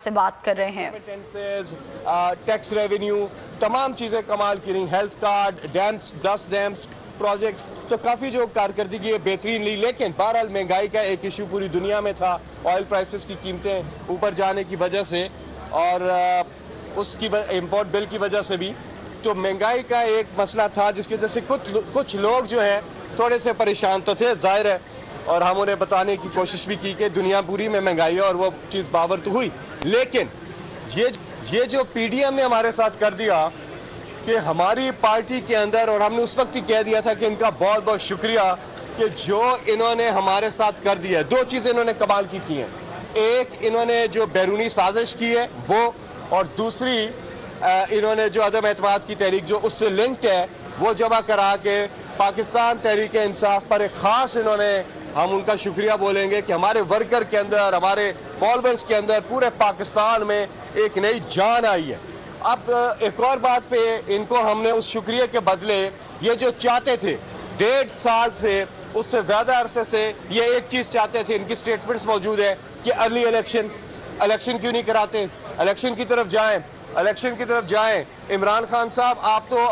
से बात कर रहे हैं। टैक्स रेवेन्यू तमाम चीज़ें कमाल की रही, health card, dams, 10 dams project, तो काफ़ी जो कारकर्दगी है बेहतरीन ली। लेकिन बहरहाल महंगाई का एक इशू पूरी दुनिया में था, ऑयल प्राइसेस की कीमतें ऊपर जाने की वजह से और उसकी इम्पोर्ट बिल की वजह से भी, तो महंगाई का एक मसला था जिसकी वजह से कुछ लोग जो है थोड़े से परेशान तो थे, जाहिर है, और हम उन्हें बताने की कोशिश भी की कि दुनिया पूरी में महंगाई है और वो चीज़ बावर तो हुई। लेकिन ये जो पीडीएम ने हमारे साथ कर दिया कि हमारी पार्टी के अंदर, और हमने उस वक्त ही कह दिया था कि इनका बहुत बहुत शुक्रिया कि जो इन्होंने हमारे साथ कर दिया है। दो चीज़ें इन्होंने कमाल की हैं, एक इन्होंने जो बैरूनी साजिश की है वो, और दूसरी इन्होंने जो अदम एतमाद की तहरीक जो उससे लिंक्ड है वो जमा करा के पाकिस्तान तहरीक इंसाफ पर एक ख़ास इन्होंने, हम उनका शुक्रिया बोलेंगे कि हमारे वर्कर के अंदर, हमारे फॉलोअर्स के अंदर पूरे पाकिस्तान में एक नई जान आई है। अब एक और बात पे इनको हमने उस शुक्रिया के बदले ये जो चाहते थे 1.5 साल से, उससे ज़्यादा अरसे से ये एक चीज़ चाहते थे, इनकी स्टेटमेंट्स मौजूद है कि अर्ली इलेक्शन क्यों नहीं कराते, इलेक्शन की तरफ जाएं। इमरान खान साहब, आप तो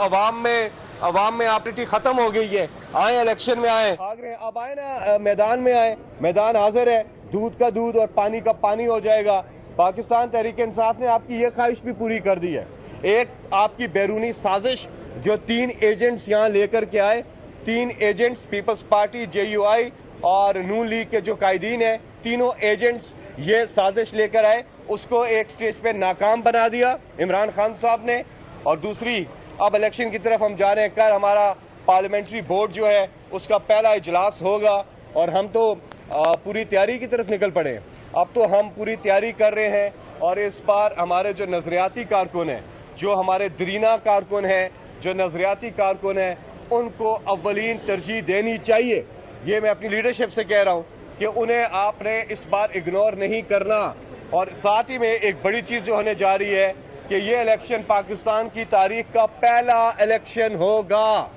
अवाम में आपरिटी ख़त्म हो गई है, आए इलेक्शन में आए, भाग रहे हैं, अब आए ना मैदान में आए, मैदान हाजिर है, दूध का दूध और पानी का पानी हो जाएगा। पाकिस्तान तहरीक इंसाफ ने आपकी ये ख्वाहिश भी पूरी कर दी है। एक आपकी बैरूनी साजिश जो 3 एजेंट्स यहाँ लेकर के आए, 3 एजेंट्स पीपल्स पार्टी, JUI और नून लीग के जो कायदीन है, तीनों एजेंट्स ये साजिश लेकर आए, उसको एक स्टेज पे नाकाम बना दिया इमरान खान साहब ने। और दूसरी, अब इलेक्शन की तरफ हम जा रहे हैं, कल हमारा पार्लियामेंट्री बोर्ड जो है उसका पहला इजलास होगा और हम तो पूरी तैयारी की तरफ निकल पड़े हैं। अब तो हम पूरी तैयारी कर रहे हैं और इस बार हमारे जो नज़रियाती कारकुन हैं, जो हमारे दरीना कारकुन हैं, जो नज़रियाती कारकुन हैं, उनको अव्वलीन तरजीह देनी चाहिए। ये मैं अपनी लीडरशिप से कह रहा हूँ कि उन्हें आपने इस बार इग्नोर नहीं करना। और साथ ही में एक बड़ी चीज़ जो होने जा रही है कि ये इलेक्शन पाकिस्तान की तारीख का पहला इलेक्शन होगा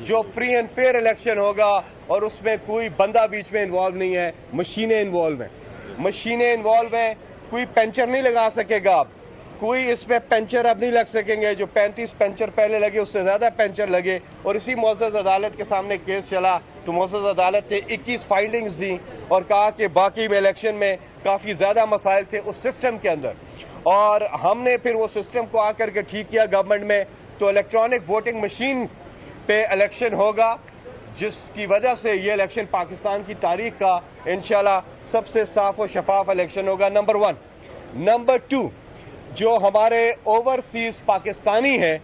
जो फ्री एंड फेयर इलेक्शन होगा, और उसमें कोई बंदा बीच में इन्वॉल्व नहीं है, मशीनें इन्वॉल्व हैं। कोई पंचर नहीं लगा सकेगा, कोई इसमें पंचर अब नहीं लग सकेंगे। जो 35 पंचर पहले लगे उससे ज़्यादा पंचर लगे, और इसी मुअज़्ज़ज़ अदालत के सामने केस चला तो मुअज़्ज़ज़ अदालत ने 21 फाइंडिंग्स दी और कहा कि बाकी में इलेक्शन में काफ़ी ज़्यादा मसाइल थे उस सिस्टम के अंदर, और हमने फिर वो सिस्टम को आकर के ठीक किया गवर्नमेंट में। तो इलेक्ट्रॉनिक वोटिंग मशीन पे इलेक्शन होगा, जिसकी वजह से ये इलेक्शन पाकिस्तान की तारीख का इंशाल्लाह सबसे साफ और शफाफ इलेक्शन होगा, नंबर 1। नंबर 2, जो हमारे ओवरसीज पाकिस्तानी हैं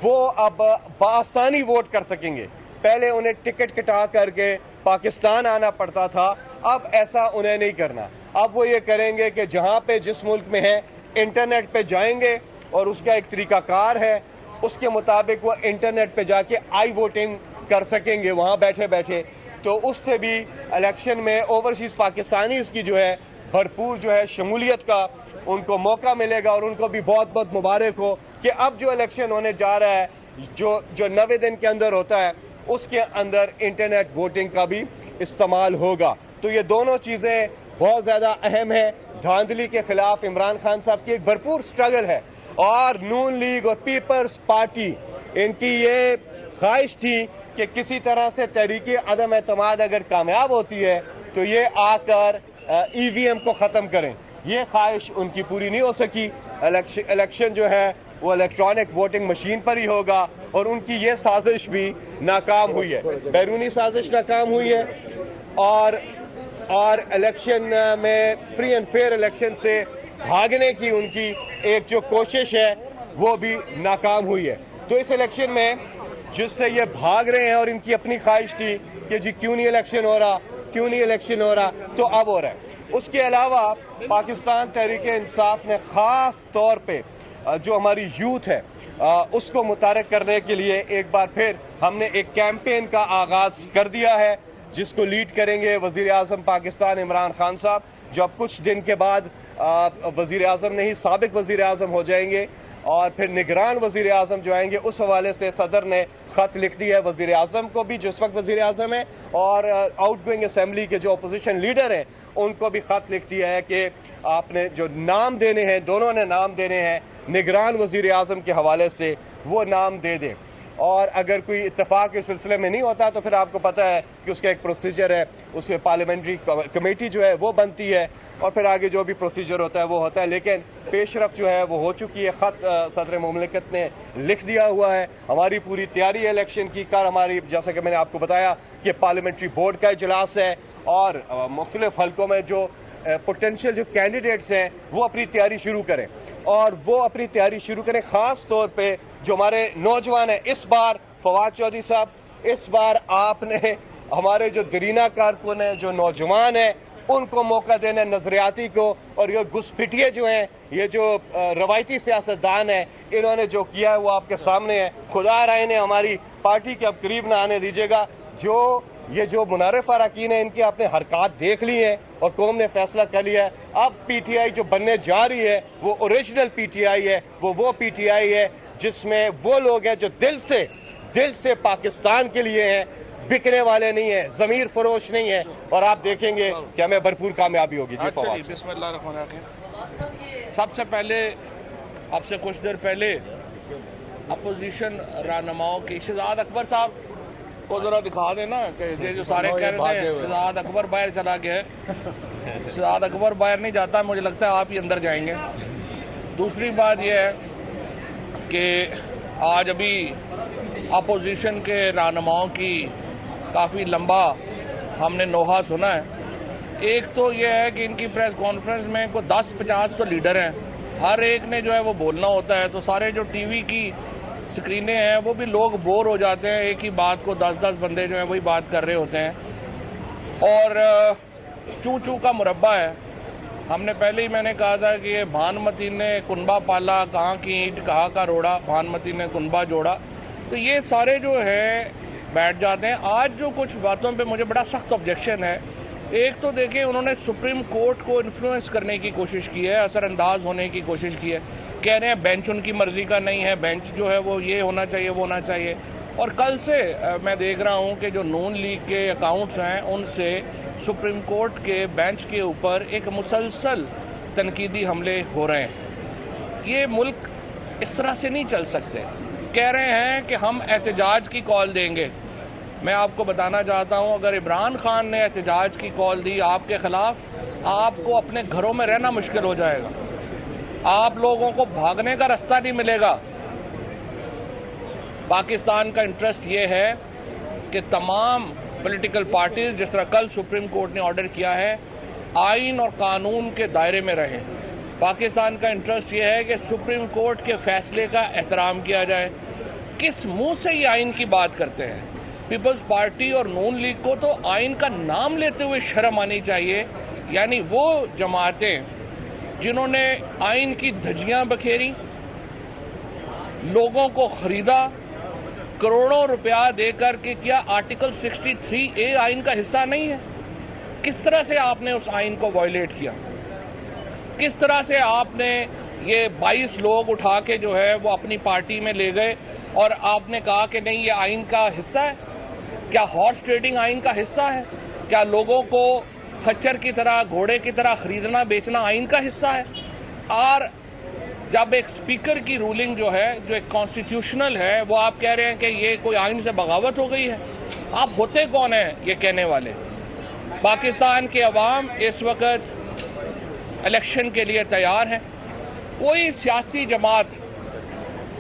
वो अब बआसानी वोट कर सकेंगे। पहले उन्हें टिकट कटा करके पाकिस्तान आना पड़ता था, अब ऐसा उन्हें नहीं करना। अब वो ये करेंगे कि जहाँ पे जिस मुल्क में है इंटरनेट पे जाएंगे, और उसका एक तरीकाकार है, उसके मुताबिक वो इंटरनेट पे जाके आई वोटिंग कर सकेंगे वहाँ बैठे बैठे। तो उससे भी इलेक्शन में ओवरसीज़ पाकिस्तानी इसकी जो है भरपूर जो है शमूलियत का उनको मौका मिलेगा, और उनको भी बहुत बहुत मुबारक हो कि अब जो इलेक्शन होने जा रहा है, जो 90 दिन के अंदर होता है, उसके अंदर इंटरनेट वोटिंग का भी इस्तेमाल होगा। तो ये दोनों चीज़ें बहुत ज़्यादा अहम है। धांधली के खिलाफ इमरान खान साहब की एक भरपूर स्ट्रगल है, और नून लीग और पीपल्स पार्टी, इनकी ये ख्वाहिश थी कि किसी तरह से तहरीक अदम एतमाद अगर कामयाब होती है तो ये आकर EVM को ख़त्म करें। ये ख्वाहिश उनकी पूरी नहीं हो सकी। इलेक्शन जो है वो इलेक्ट्रॉनिक वोटिंग मशीन पर ही होगा, और उनकी ये साजिश भी नाकाम हुई है, बैरूनी साजिश नाकाम हुई है, और इलेक्शन में फ्री एंड फेयर इलेक्शन से भागने की उनकी एक जो कोशिश है वो भी नाकाम हुई है। तो इस इलेक्शन में जिससे ये भाग रहे हैं, और इनकी अपनी ख्वाहिश थी कि जी क्यों नहीं इलेक्शन हो रहा, तो अब हो रहा है। उसके अलावा पाकिस्तान तहरीक इंसाफ ने ख़ास तौर पे जो हमारी यूथ है उसको मुतारक करने के लिए एक बार फिर हमने एक कैंपेन का आगाज़ कर दिया है, जिसको लीड करेंगे वज़ीर आज़म पाकिस्तान इमरान खान साहब, जो अब कुछ दिन के बाद वज़ीर आज़म नहीं साबिक वज़ीर आज़म हो जाएंगे, और फिर निगरान वज़ीर आज़म जो आएंगे। उस हवाले से सदर ने ख़त लिख दिया है वज़ीर आज़म को भी, जो इस वक्त वज़ीर आज़म है, और आउटगोइंग असम्बली के जो अपोजिशन लीडर हैं उनको भी ख़त लिख दिया है कि आपने जो नाम देने हैं, दोनों ने नाम देने हैं निगरान वज़ीर आज़म के हवाले से, वो नाम दे दें। और अगर कोई इत्तेफाक के सिलसिले में नहीं होता तो फिर आपको पता है कि उसका एक प्रोसीजर है, उसमें पार्लियामेंट्री कमेटी जो है वो बनती है और फिर आगे जो भी प्रोसीजर होता है वो होता है। लेकिन पेशरफ जो है वो हो चुकी है, ख़त सदर मुमलिकत ने लिख दिया हुआ है। हमारी पूरी तैयारी है इलेक्शन की। कल हमारी, जैसा कि मैंने आपको बताया, कि पार्लियामेंट्री बोर्ड का इजलास है और मुख्तलिफ हल्कों में जो पोटेंशियल जो कैंडिडेट्स हैं वो अपनी तैयारी शुरू करें और वो अपनी तैयारी शुरू करें। ख़ास तौर पे जो हमारे नौजवान हैं, इस बार फवाद चौधरी साहब, इस बार आपने हमारे जो दरीना कारकुन हैं, जो नौजवान हैं, उनको मौका देना है नजरियाती को। और ये घुसपैठिए जो हैं, ये जो रवायती सियासतदान हैं, इन्होंने जो किया है वो आपके सामने है। खुदा राय ने हमारी पार्टी के अब करीब ना आने दीजिएगा। जो मुनारिफ अरकान है, इनकी आपने हरकत देख ली है और कौम ने फैसला कर लिया है। अब पीटीआई जो बनने जा रही है वो ओरिजिनल पीटीआई है, वो पीटीआई है जिसमें वो लोग हैं जो दिल से पाकिस्तान के लिए हैं, बिकने वाले नहीं है, ज़मीर फरोश नहीं है। और आप देखेंगे कि हमें भरपूर कामयाबी होगी। जी फवाद। सबसे पहले आपसे कुछ देर पहले अपोजिशन रहनुमाओं की शहजाद अकबर साहब को ज़रा दिखा देना कि ये जो सारे कह रहे थे शहजाद अकबर बाहर चला गया है। शहजाद अकबर बाहर नहीं जाता, मुझे लगता है आप ही अंदर जाएंगे। दूसरी बात यह है कि आज अभी अपोजिशन के रहनुमाओं की काफ़ी लंबा हमने नोहा सुना है। एक तो यह है कि इनकी प्रेस कॉन्फ्रेंस में कोई 10-50 तो लीडर हैं, हर एक ने जो है वो बोलना होता है, तो सारे जो टीवी की स्क्रीनें हैं वो भी लोग बोर हो जाते हैं। एक ही बात को 10-10 बंदे जो हैं वही बात कर रहे होते हैं और चू चू का मुरब्बा है। हमने पहले ही मैंने कहा था कि ये भानुमती ने कुनबा पाला, कहाँ की ईंट कहाँ का रोड़ा, भानुमती ने कुनबा जोड़ा। तो ये सारे जो है बैठ जाते हैं। आज जो कुछ बातों पे मुझे बड़ा सख्त ऑब्जेक्शन है। एक तो देखिए, उन्होंने सुप्रीम कोर्ट को इन्फ्लुएंस करने की कोशिश की है, असरअंदाज होने की कोशिश की है। कह रहे हैं बेंच उनकी मर्जी का नहीं है, बेंच जो है वो ये होना चाहिए, वो होना चाहिए। और कल से मैं देख रहा हूँ कि जो नून लीग के अकाउंट्स हैं उनसे सुप्रीम कोर्ट के बेंच के ऊपर एक मुसलसल तनकीदी हमले हो रहे हैं। ये मुल्क इस तरह से नहीं चल सकते। कह रहे हैं कि हम एहतजाज की कॉल देंगे। मैं आपको बताना चाहता हूं, अगर इमरान खान ने एहतजाज की कॉल दी आपके ख़िलाफ़, आपको अपने घरों में रहना मुश्किल हो जाएगा, आप लोगों को भागने का रास्ता नहीं मिलेगा। पाकिस्तान का इंटरेस्ट ये है कि तमाम पॉलिटिकल पार्टीज, जिस तरह कल सुप्रीम कोर्ट ने ऑर्डर किया है, आइन और कानून के दायरे में रहें। पाकिस्तान का इंटरेस्ट ये है कि सुप्रीम कोर्ट के फैसले का एहतराम किया जाए। किस मुंह से ये आइन की बात करते हैं? पीपल्स पार्टी और नून लीग को तो आइन का नाम लेते हुए शर्म आनी चाहिए। यानी वो जमातें जिन्होंने आइन की धज्जियां बखेरी, लोगों को खरीदा, करोड़ों रुपया देकर के, क्या आर्टिकल 63A आइन का हिस्सा नहीं है? किस तरह से आपने उस आइन को वायलेट किया? किस तरह से आपने ये 22 लोग उठा के जो है वो अपनी पार्टी में ले गए और आपने कहा कि नहीं ये आइन का हिस्सा है? क्या हॉर्स ट्रेडिंग आइन का हिस्सा है? क्या लोगों को खच्चर की तरह, घोड़े की तरह खरीदना बेचना आइन का हिस्सा है? और जब एक स्पीकर की रूलिंग जो है, जो एक कॉन्स्टिट्यूशनल है, वो आप कह रहे हैं कि ये कोई आइन से बगावत हो गई है। आप होते कौन हैं ये कहने वाले? पाकिस्तान के अवाम इस वक्त इलेक्शन के लिए तैयार है। कोई सियासी जमात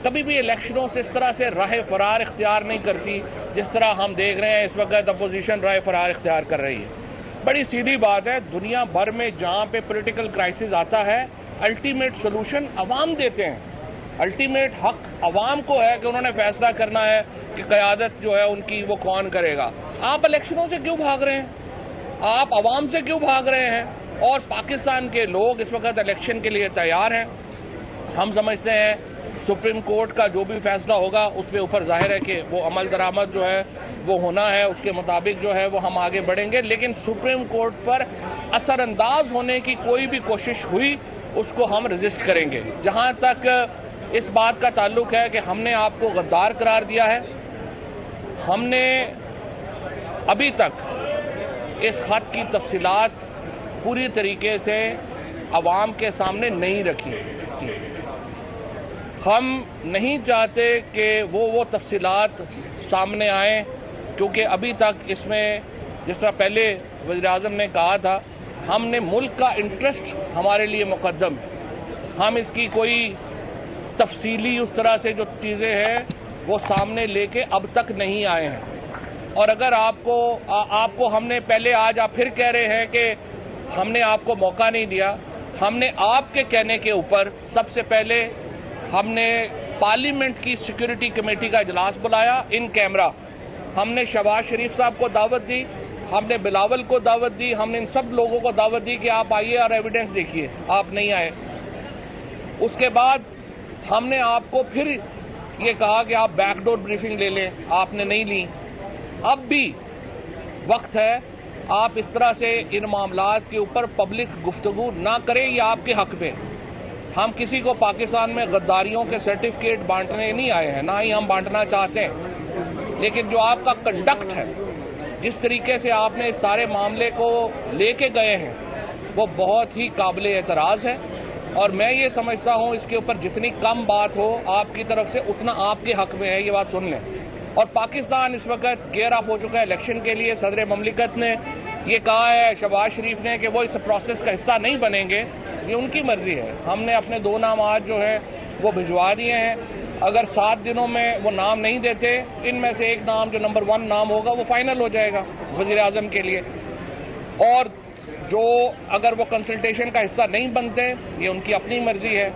कभी भी इलेक्शनों से इस तरह से राह फरार इख्तियार नहीं करती जिस तरह हम देख रहे हैं इस वक्त अपोजिशन राह फरार इख्तियार कर रही है। बड़ी सीधी बात है, दुनिया भर में जहाँ पे पॉलिटिकल क्राइसिस आता है, अल्टीमेट सोल्यूशन अवाम देते हैं। अल्टीमेट हक अवाम को है कि उन्होंने फैसला करना है कि क़यादत जो है उनकी वो कौन करेगा। आप इलेक्शनों से क्यों भाग रहे हैं? आप अवाम से क्यों भाग रहे हैं? और पाकिस्तान के लोग इस वक्त इलेक्शन के लिए तैयार हैं। हम समझते हैं सुप्रीम कोर्ट का जो भी फैसला होगा उस पे ऊपर जाहिर है कि वो अमल दरामद जो है वो होना है, उसके मुताबिक जो है वो हम आगे बढ़ेंगे। लेकिन सुप्रीम कोर्ट पर असरअंदाज होने की कोई भी कोशिश हुई उसको हम रजिस्ट करेंगे। जहाँ तक इस बात का ताल्लुक है कि हमने आपको गद्दार करार दिया है, हमने अभी तक इस खत की तफसीलात पूरी तरीके से आवाम के सामने नहीं रखी। हम नहीं चाहते कि वो तफसीलात सामने आएँ, क्योंकि अभी तक इसमें जिस तरह पहले वज़ीर-ए-आज़म ने कहा था, हमने मुल्क का इंटरेस्ट हमारे लिए मुक़द्दम है। हम इसकी कोई तफसीली उस तरह से जो चीज़ें हैं वो सामने लेके अब तक नहीं आए हैं। और अगर आपको हमने पहले, आज आप फिर कह रहे हैं कि हमने आपको मौका नहीं दिया। हमने आपके कहने के ऊपर सबसे पहले हमने पार्लियामेंट की सिक्योरिटी कमेटी का इजलास बुलाया इन कैमरा। हमने शहबाज शरीफ साहब को दावत दी, हमने बिलावल को दावत दी, हमने इन सब लोगों को दावत दी कि आप आइए और एविडेंस देखिए। आप नहीं आए। उसके बाद हमने आपको फिर ये कहा कि आप बैकडोर ब्रीफिंग ले लें, आपने नहीं ली। अब भी वक्त है, आप इस तरह से इन मामलात के ऊपर पब्लिक गुफ्तगू ना करें, ये आपके हक में। हम किसी को पाकिस्तान में गद्दारियों के सर्टिफिकेट बांटने नहीं आए हैं, ना ही हम बांटना चाहते हैं। लेकिन जो आपका कंडक्ट है, जिस तरीके से आपने इस सारे मामले को लेके गए हैं, वो बहुत ही काबिल एतराज़ है। और मैं ये समझता हूँ इसके ऊपर जितनी कम बात हो आपकी तरफ से, उतना आपके हक में है, ये बात सुन लें। और पाकिस्तान इस वक्त गेयर अप हो चुका है इलेक्शन के लिए। सदर ममलिकत ने ये कहा है, शहबाज शरीफ ने, कि वो इस प्रोसेस का हिस्सा नहीं बनेंगे। ये उनकी मर्ज़ी है। हमने अपने 2 नाम आज जो है वो भिजवा दिए हैं। अगर 7 दिनों में वो नाम नहीं देते, इनमें से एक नाम जो नंबर 1 नाम होगा वो फाइनल हो जाएगा वज़ीर-ए-आज़म के लिए। और जो अगर वो कंसल्टेशन का हिस्सा नहीं बनते, ये उनकी अपनी मर्ज़ी है।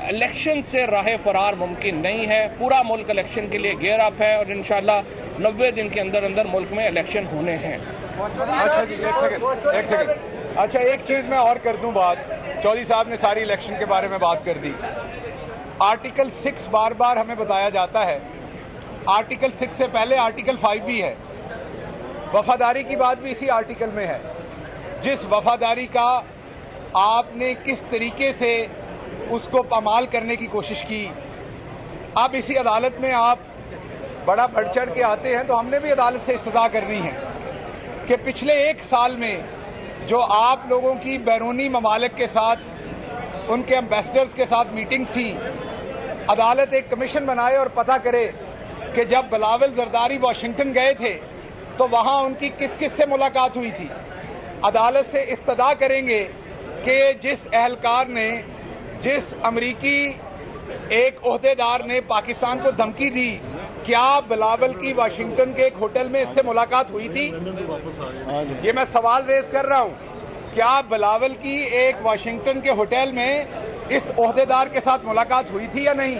इलेक्शन से राह फरार मुमकिन नहीं है। पूरा मुल्क इलेक्शन के लिए गेयर अप है और इंशाल्लाह 90 दिन के अंदर अंदर मुल्क में इलेक्शन होने हैं। अच्छा जी, एक सेकंड। अच्छा, एक चीज़ मैं और कर दूं बात। चौधरी साहब ने सारी इलेक्शन के बारे में बात कर दी। आर्टिकल 6 बार बार हमें बताया जाता है। आर्टिकल 6 से पहले आर्टिकल 5 भी है। वफादारी की बात भी इसी आर्टिकल में है। जिस वफादारी का आपने किस तरीके से उसको पामाल करने की कोशिश की, अब इसी अदालत में आप बड़ा बढ़ चढ़ के आते हैं, तो हमने भी अदालत से इस्तदा करनी है कि पिछले 1 साल में जो आप लोगों की बैरूनी ममालिक के साथ, उनके एम्बेसडर्स के साथ मीटिंग्स थी, अदालत एक कमीशन बनाए और पता करे कि जब बिलावल जरदारी वाशिंगटन गए थे तो वहाँ उनकी किस किस से मुलाकात हुई थी। अदालत से इस्तदा करेंगे कि जिस अहलकार ने, जिस अमरीकी एक ओहदेदार ने पाकिस्तान को धमकी दी, क्या बिलावल की वाशिंगटन के एक होटल में इससे मुलाकात हुई थी? ये मैं सवाल रेज कर रहा हूँ, क्या बिलावल की एक वाशिंगटन के होटल में इस ओहदेदार के साथ मुलाकात हुई थी या नहीं?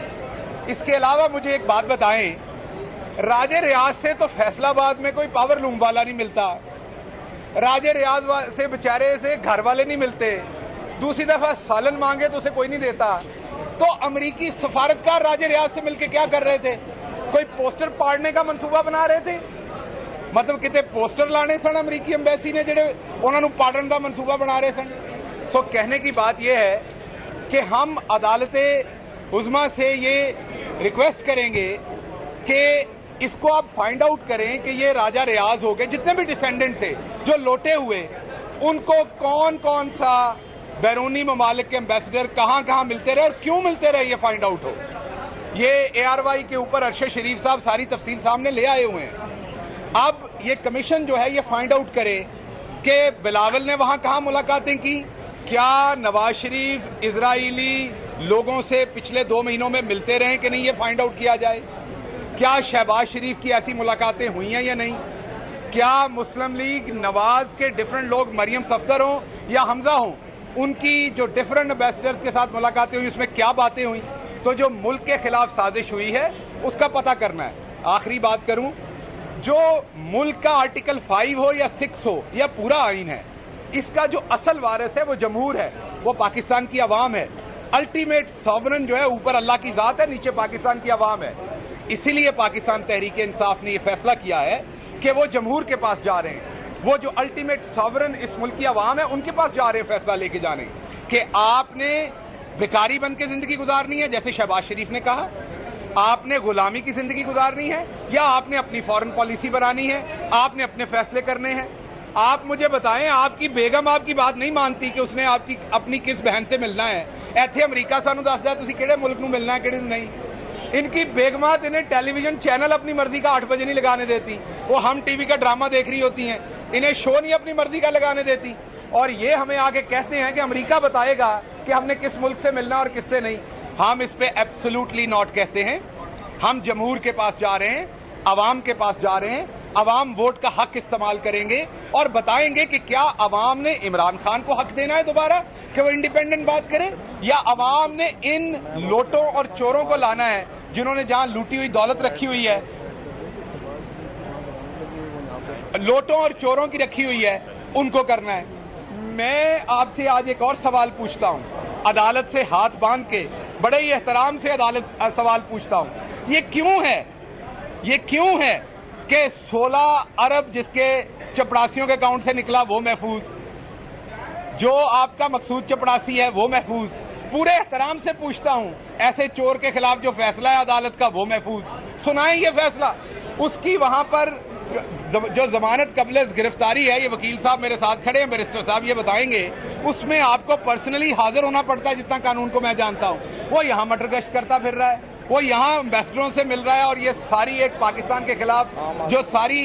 इसके अलावा मुझे एक बात बताएं, राजे रियाज से तो फैसलाबाद में कोई पावर लूम वाला नहीं मिलता, राजे रियाज से बेचारे से घर वाले नहीं मिलते, दूसरी दफा सालन मांगे तो उसे कोई नहीं देता। तो अमरीकी सफारतकार राजे रियाज से मिलके क्या कर रहे थे? कोई पोस्टर पाड़ने का मंसूबा बना रहे थे? मतलब कितने पोस्टर लाने सन अमरीकी एम्बेसी ने जेडे उन्होंने पाड़न का मंसूबा बना रहे सन। सो कहने की बात यह है कि हम अदालते उज़्मा से ये रिक्वेस्ट करेंगे कि इसको आप फाइंड आउट करें कि ये राजा रियाज हो गए, जितने भी डिसेंडेंट थे जो लौटे हुए, उनको कौन कौन सा बैरूनी ममालिक के एम्बेसडर कहाँ कहाँ मिलते रहे और क्यों मिलते रहे, ये फाइंड आउट हो। ये ARY के ऊपर अरशद शरीफ साहब सारी तफसील सामने ले आए हुए हैं। अब ये कमीशन जो है ये फाइंड आउट करे कि बिलावल ने वहाँ कहाँ मुलाकातें की, क्या नवाज शरीफ इजराइली लोगों से पिछले 2 महीनों में मिलते रहे कि नहीं, ये फाइंड आउट किया जाए। क्या शहबाज शरीफ की ऐसी मुलाकातें हुई हैं या नहीं? क्या मुस्लिम लीग नवाज के डिफरेंट लोग, मरियम सफदर हों या हमजा हों, उनकी जो डिफरेंट एम्बेसडर्स के साथ मुलाकातें हुई, उसमें क्या बातें हुई? तो जो मुल्क के खिलाफ साजिश हुई है उसका पता करना है। आखिरी बात करूं, जो मुल्क का आर्टिकल 5 हो या 6 हो या पूरा आइन है, इसका जो असल वारिस है वो जमहूर है, वो पाकिस्तान की आवाम है। अल्टीमेट सॉवरन जो है ऊपर अल्लाह की ज़ात है, नीचे पाकिस्तान की आवाम है। इसीलिए पाकिस्तान तहरीक इंसाफ ने यह फैसला किया है कि वो जमहूर के पास जा रहे हैं, वो जो अल्टीमेट सॉवरन इस मुल्क की आवाम है उनके पास जा रहे हैं फैसला लेके जाने कि आपने भिखारी बन के ज़िंदगी गुजारनी है जैसे शहबाज शरीफ ने कहा, आपने गुलामी की ज़िंदगी गुजारनी है, या आपने अपनी फॉरेन पॉलिसी बनानी है, आपने अपने फैसले करने हैं। आप मुझे बताएं, आपकी बेगम आपकी बात नहीं मानती कि उसने आपकी अपनी किस बहन से मिलना है? ਇੱਥੇ ਅਮਰੀਕਾ ਸਾਨੂੰ ਦੱਸਦਾ ਤੁਸੀਂ ਕਿਹੜੇ ਮੁਲਕ ਨੂੰ ਮਿਲਣਾ है ਕਿਹੜੇ ਨੂੰ नहीं। इनकी बेगमात इन्हें टेलीविजन चैनल अपनी मर्जी का 8 बजे नहीं लगाने देती, वो हम टीवी का ड्रामा देख रही होती हैं, इन्हें शो नहीं अपनी मर्जी का लगाने देती, और ये हमें आके कहते हैं कि अमेरिका बताएगा कि हमने किस मुल्क से मिलना और किससे नहीं। हम इस पे एब्सोल्युटली नॉट कहते हैं। हम जमहूर के पास जा रहे हैं, अवाम के पास जा रहे हैं, अवाम वोट का हक इस्तेमाल करेंगे और बताएंगे कि क्या अवाम ने इमरान खान को हक देना है दोबारा कि वो इंडिपेंडेंट बात करें, या अवाम ने इन लोटों और चोरों को लाना है जिन्होंने जहां लूटी हुई दौलत रखी हुई है, लोटों और चोरों की रखी हुई है, उनको करना है। मैं आपसे आज एक और सवाल पूछता हूं, अदालत से हाथ बांध के बड़े ही एहतराम से अदालत सवाल पूछता हूं, ये क्यों है कि 16 अरब जिसके चपरासियों के अकाउंट से निकला वो महफूज, जो आपका मकसूद चपरासी है वो महफूज, पूरे एहतराम से पूछता हूं, ऐसे चोर के खिलाफ जो फैसला है अदालत का वो महफूज, सुनाएं ये फैसला। उसकी वहां पर जो जमानत कबल गिरफ्तारी है, ये वकील साहब मेरे साथ खड़े हैं, बैरिस्टर साहब ये बताएंगे, उसमें आपको पर्सनली हाजिर होना पड़ता है, जितना कानून को मैं जानता हूं। वो यहाँ मटर गश्त करता फिर रहा है, वो यहाँ एम्बेसडरों से मिल रहा है, और ये सारी एक पाकिस्तान के खिलाफ जो सारी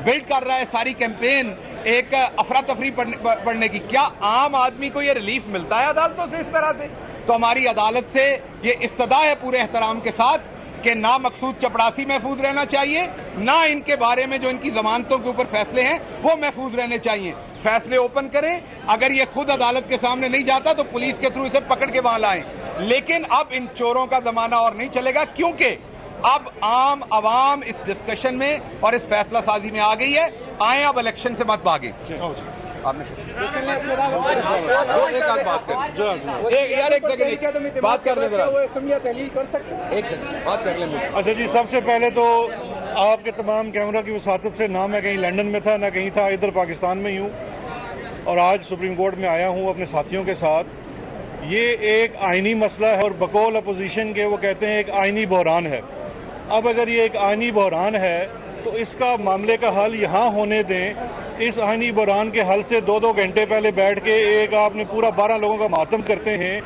बिल्ड कर रहा है, सारी कैंपेन एक अफरा तफरी पढ़ने की, क्या आम आदमी को ये रिलीफ मिलता है अदालतों से इस तरह से? तो हमारी अदालत से ये इस्तदा है पूरे एहतराम के साथ कि ना मकसूद चपरासी महफूज रहना चाहिए, ना इनके बारे में जो इनकी जमानतों के ऊपर फैसले हैं वो महफूज रहने चाहिए। फैसले ओपन करें, अगर ये खुद अदालत के सामने नहीं जाता तो पुलिस के थ्रू इसे पकड़ के वहां लाएं, लेकिन अब इन चोरों का जमाना और नहीं चलेगा, क्योंकि अब आम आवाम इस डिस्कशन में और इस फैसला साजी में आ गई है। आए अब इलेक्शन से मत भागे। आपने एक सेकंड बात कर लें, एक सेकंड बात कर लें। अच्छा जी, सबसे पहले तो आपके तमाम कैमरा की वसातत से, ना मैं कहीं लंदन में था ना कहीं था, इधर पाकिस्तान में ही हूँ, और आज सुप्रीम कोर्ट में आया हूँ अपने साथियों के साथ। ये एक आइनी मसला है और बकौल अपोजिशन के वो कहते हैं एक आइनी बहरान है। अब अगर ये एक आइनी बहरान है तो इसका मामले का हल यहाँ होने दें। इस आइनी बहरान के हल से 2-2 घंटे पहले बैठ के एक आपने पूरा 12 लोगों का मातम करते हैं।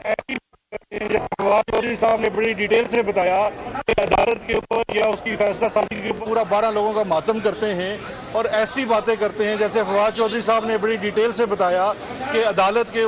ऐसी फवाद चौधरी साहब ने बड़ी डिटेल से बताया कि अदालत के ऊपर या उसकी फैसला साजी के ऊपर पूरा 12 लोगों का मातम करते हैं, और ऐसी बातें करते हैं जैसे फवाद चौधरी साहब ने बड़ी डिटेल से बताया कि अदालत के